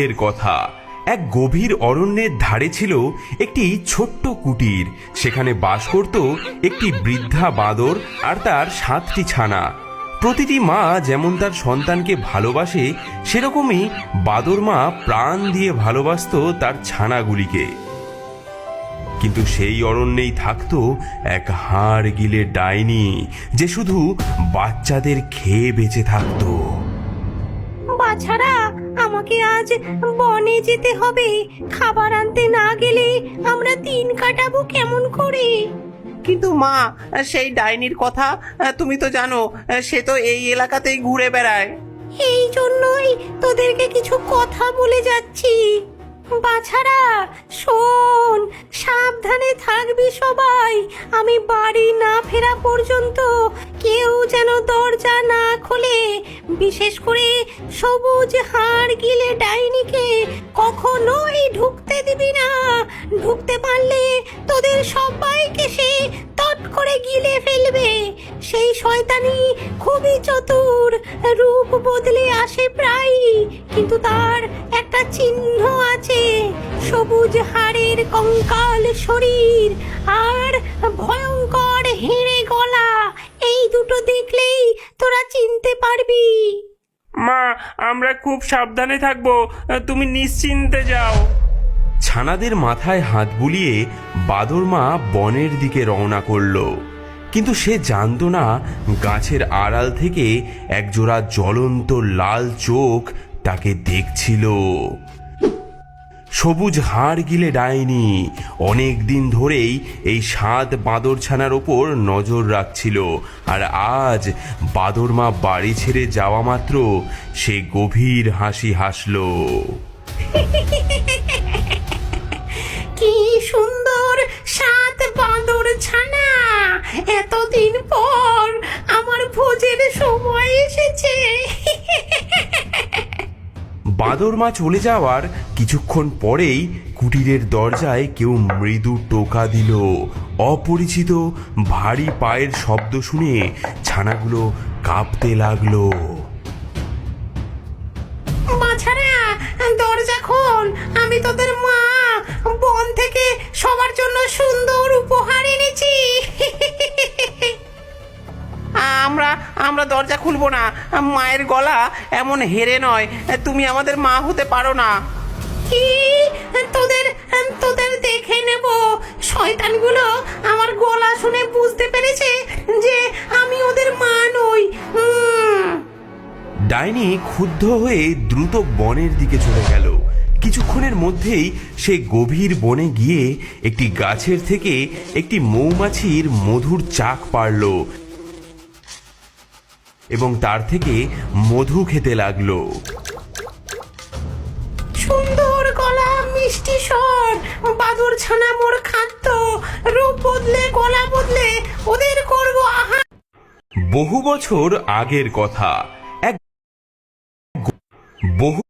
এর কথা। এক গভীর অরণ্যের ধারে ছিল একটি ছোট্ট কুটির। সেখানে বাস করত একটি বৃদ্ধা বাঁদর আর তার 7টি ছানা। প্রতিটি মা যেমন তার সন্তানকে ভালোবাসে, সেরকমই বাঁদর মা প্রাণ দিয়ে ভালোবাসত তার ছানাগুলিকে। কিন্তু সেই অরণ্যেই থাকত এক হাড় গিলে ডাইনি, যে শুধু বাচ্চাদের খেয়ে বেঁচে থাকতো। বাছারা, আমাকে আজ বনে যেতে হবে। খাবার আনতে না গেলে আমরা দিন কাটাবো কেমন করে? কিন্তু মা, সেই ডাইনির কথা তুমি তো জানো, সে তো এই এলাকাতেই ঘুরে বেড়ায়। এই জন্যই তোদেরকে কিছু কথা বলে যাচ্ছি। বাছারা শোন, সাবধানে থাকবি সবাই। আমি বাড়ি না ফেরা পর্যন্ত কেউ যেন দরজা না খোলে। বিশেষ করে সবুজ হাড় গিলে ডাইনিকে কখনোই ঢুকতে দিবি না। ঢুকতে পারলে তোদের সবাইকে সে তট করে গিলে ফেলবে। সেই শয়তানি খুবই চতুর, রূপ বদলে আসে প্রায়ই, কিন্তু তার একটা চিহ্ন আছে। সবুজ হাড়ের কঙ্কাল শরীর আর ভয়ঙ্কর হেঁড়ে গলা। এই দুটো দেখলেই তোরা চিনতে পারবি। মা, আমরা খুব সাবধানে থাকবো, তুমি নিশ্চিন্তে যাও। ছানাদের মাথায় হাত বুলিয়ে বাঁদর মা বনের দিকে রওনা করলো। কিন্তু সে জানতো না, গাছের আড়াল থেকে একজোড়া জ্বলন্ত লাল চোখ তাকে দেখছিল। সবুজ হাড় গিলে ডাইনি অনেক দিন ধরেই এই 7 বাঁদর ছানার ওপর নজর রাখছিল। আর আজ বাঁদর মা বাড়ি ছেড়ে যাওয়া মাত্র সে গভীর হাসি হাসলো। কি সুন্দর 7 বাঁদর ছানা! এতদিন পর আমার ভোজের সময় এসেছে। বাঁদর মা চলে যাওয়ার কিছুক্ষণ পরেই কুটিরের দরজায় কেউ মৃদু টোকা দিল। অপরিচিত ভারী পায়ের শব্দ শুনে ছানাগুলো কাঁপতে লাগলো। বাছারা, দরজা খোল। আমি তোদের মা বন থেকে সবার জন্য সুন্দর উপহার এনেছি। আমরা দরজা খুলবো না। মায়ের গলা এমন হেরে নয়, তুমি আমাদের মা হতে পারো না। কি? তোদের তোদের দেখে নেব। শয়তানগুলো আমার গলা শুনে বুঝতে পেরেছে যে আমি ওদের মা নই। ডাইনি ক্ষুব্ধ হয়ে দ্রুত বনের দিকে চলে গেল। কিছুক্ষণের মধ্যেই সে গভীর বনে গিয়ে একটি গাছের থেকে একটি মৌমাছির মধুর চাক পাড়ল এবং তার থেকে মধু খেতে লাগলো। সুন্দর গলা, মিষ্টি স্বর, বাদুর ছানা মোর খাদ্য। রূপ বদলে, গলা বদলে ওদের করবো আহার। বহু বছর আগের কথা। বহু